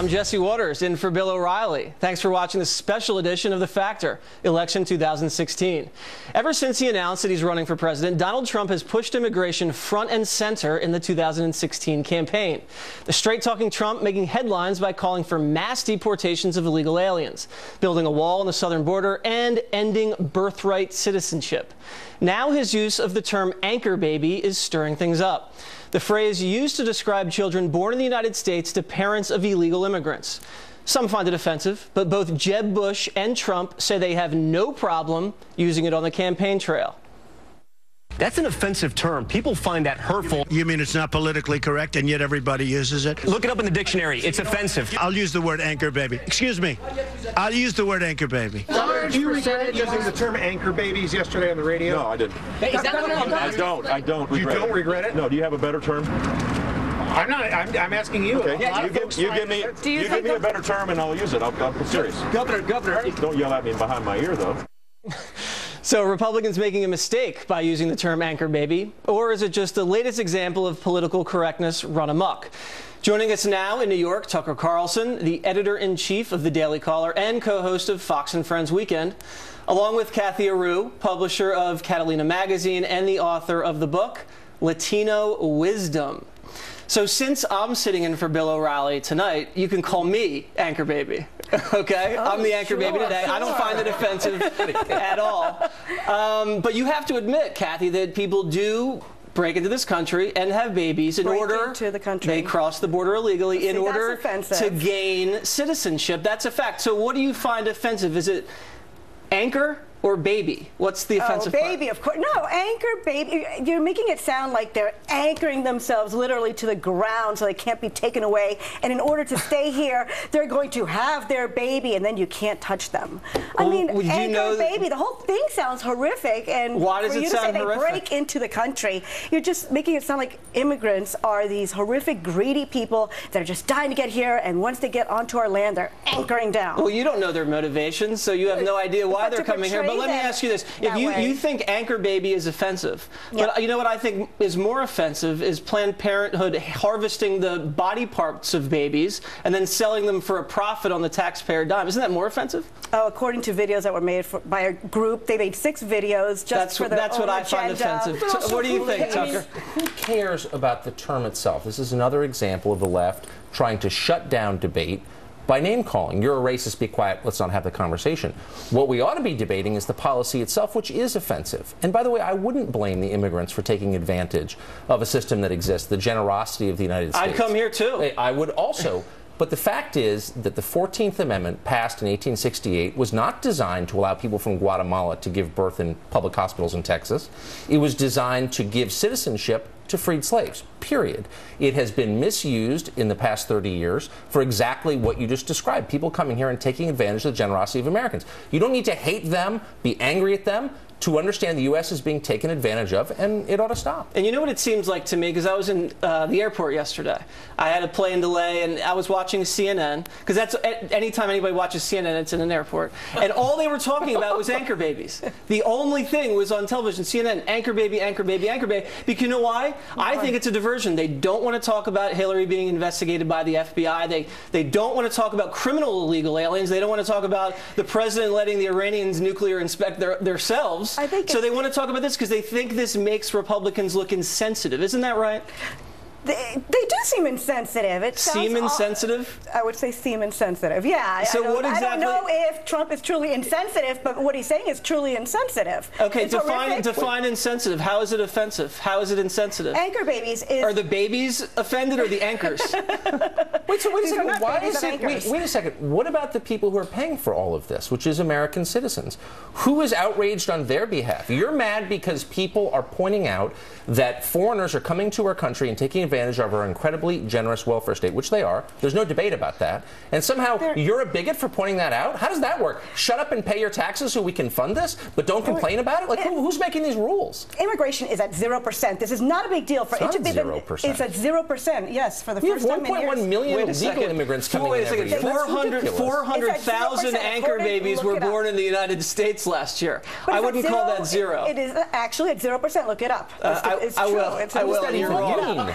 I'm Jesse Waters, in for Bill O'Reilly. Thanks for watching this special edition of The Factor, Election 2016. Ever since he announced that he's running for president, Donald Trump has pushed immigration front and center in the 2016 campaign. The straight-talking Trump making headlines by calling for mass deportations of illegal aliens, building a wall on the southern border, and ending birthright citizenship. Now his use of the term anchor baby is stirring things up. The phrase used to describe children born in the United States to parents of illegal immigrants. Some find it offensive, but both Jeb Bush and Trump say they have no problem using it on the campaign trail. That's an offensive term. People find that hurtful. You mean it's not politically correct and yet everybody uses it? Look it up in the dictionary. It's offensive. I'll use the word anchor baby. Excuse me. I'll use the word anchor baby. Did you regret using the term anchor babies yesterday on the radio? No, I didn't. Hey, is that I don't regret it. You don't regret it? No, do you have a better term? I'm asking you. Okay, you give me a better term and I'll use it. I'm serious. Governor. Don't yell at me behind my ear, though. So Republicans making a mistake by using the term anchor baby, or is it just the latest example of political correctness run amok? Joining us now in New York, Tucker Carlson, the editor-in-chief of the Daily Caller and co-host of Fox and Friends Weekend, along with Kathy Aru, publisher of Catalina Magazine and the author of the book Latino Wisdom. So since I'm sitting in for Bill O'Reilly tonight, you can call me Anchor Baby, okay? I'm the Anchor Baby today. I don't find it offensive at all. But you have to admit, Kathy, that people do break into this country and have babies in order they cross the border illegally in order to gain citizenship. That's a fact. So what do you find offensive? Is it anchor or baby? What's the offensive part? Baby, of course. No, anchor baby. You're making it sound like they're anchoring themselves literally to the ground so they can't be taken away. And in order to stay here, they're going to have their baby, and then you can't touch them. I mean, anchor baby. The whole thing sounds horrific. And why does it sound horrific? They break into the country, you're just making it sound like immigrants are these horrific, greedy people that are just dying to get here. And once they get onto our land, they're anchoring down. Well, you don't know their motivations, so you have no idea why they're coming here. But let me ask you this. If you think anchor baby is offensive, but you know what I think is more offensive is Planned Parenthood harvesting the body parts of babies and then selling them for a profit on the taxpayer dime. Isn't that more offensive? Oh, according to videos that were made by a group, they made 6 videos just for their That's what I find offensive. What do you think, Tucker? Who cares about the term itself? This is another example of the left trying to shut down debate by name-calling. You're a racist, be quiet, let's not have the conversation. What we ought to be debating is the policy itself, which is offensive. And by the way, I wouldn't blame the immigrants for taking advantage of a system that exists, the generosity of the United States. I'd come here too. I would also. But the fact is that the 14th Amendment, passed in 1868, was not designed to allow people from Guatemala to give birth in public hospitals in Texas. It was designed to give citizenship to freed slaves, period. It has been misused in the past 30 years for exactly what you just described, people coming here and taking advantage of the generosity of Americans. You don't need to hate them, be angry at them, to understand the U.S. is being taken advantage of, and it ought to stop. And you know what it seems like to me, because I was in the airport yesterday. I had a plane delay, and I was watching CNN, because that's anytime anybody watches CNN, it's in an airport. And all they were talking about was anchor babies. The only thing was on television, CNN, anchor baby, anchor baby, anchor baby. Because you know why? I think it's a diversion. They don't want to talk about Hillary being investigated by the FBI. They don't want to talk about criminal illegal aliens. They don't want to talk about the president letting the Iranians nuclear inspect themselves. So they want to talk about this because they think this makes Republicans look insensitive. Isn't that right? They do seem insensitive. It seem insensitive? I would say seem insensitive. Yeah. So what exactly? I don't know if Trump is truly insensitive, but what he's saying is truly insensitive. Okay, define insensitive. How is it offensive? How is it insensitive? Anchor babies is... Are the babies offended or the anchors? Wait a second. Why is it? Wait a second. What about the people who are paying for all of this, which is American citizens? Who is outraged on their behalf? You're mad because people are pointing out that foreigners are coming to our country and taking advantage of our incredibly generous welfare state, which they are. There's no debate about that. And somehow you're a bigot for pointing that out? How does that work? Shut up and pay your taxes so we can fund this, but don't complain about it? Like, who's making these rules? Immigration is at 0%. This is not a big deal. For it's not 0%. It's at 0%, yes, for the first time in years. 1.1 million illegal immigrants coming in every year. 400,000 anchor babies were born in the United States last year. I wouldn't call that zero. It is actually at 0%. Look it up. It's I true. will. I will. And you're wrong.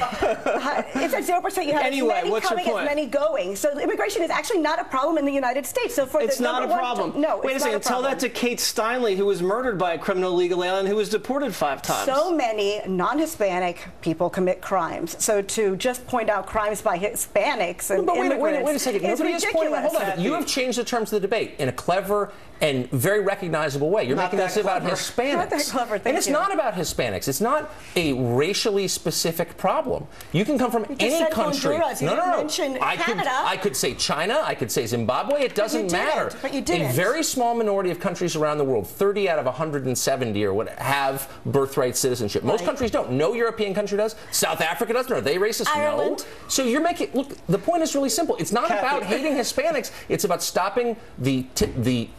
It's at 0%. You have Anyway, as many what's your coming point? as many going. So immigration is actually not a problem in the United States. So for it's not a problem. No, wait a second. Tell that to Kate Steinle, who was murdered by a criminal illegal alien who was deported 5 times. So many non-Hispanic people commit crimes. So to just point out crimes by Hispanics and immigrants wait a second. Nobody is pointing out. Hold on. You have changed the terms of the debate in a clever and very recognizable way. You're making this about Hispanics. Not that clever, and it's not about Hispanics. It's not a racially specific problem. You can come from any country. No. I could say China. I could say Zimbabwe. It doesn't matter. But you didn't. A very small minority of countries around the world, 30 out of 170 or what, have birthright citizenship. Most countries don't. No European country does. South Africa does. Are they racist? Ireland. No. So you're making, look, the point is really simple. It's not about hating Hispanics. It's about stopping the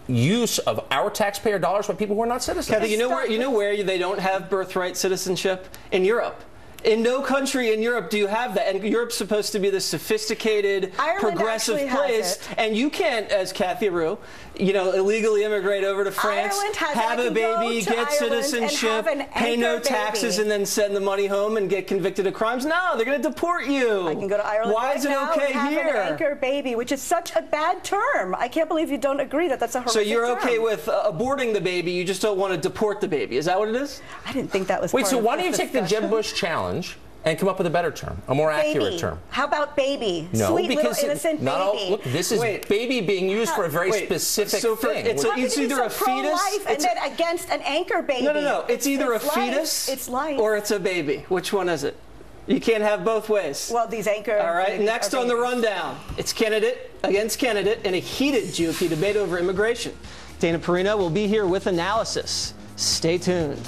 use of our taxpayer dollars by people who are not citizens. Kathy, you know where they don't have birthright citizenship? In Europe. In no country in Europe do you have that. And Europe's supposed to be this sophisticated, progressive place. And you can't, as Kathy Rue, illegally immigrate over to France, have a baby, get citizenship, pay no taxes, and then send the money home and get convicted of crimes. No, they're going to deport you. I can go to Ireland. Why is it okay and here? Have an anchor baby, which is such a bad term. I can't believe you don't agree that that's a horrific term. So you're okay with aborting the baby, you just don't want to deport the baby. Is that what it is? I didn't think that was Wait, so why don't you take the Jeb Bush challenge and come up with a better term, a more accurate term? How about baby? No, Sweet because little innocent baby. Look, this is baby being used for a very specific thing. It's either a fetus and then against an anchor baby. No. It's either a fetus or it's a baby. Which one is it? You can't have both ways. Well, these anchor. All right, next on the rundown, it's candidate against candidate in a heated GOP debate over immigration. Dana Perino will be here with analysis. Stay tuned.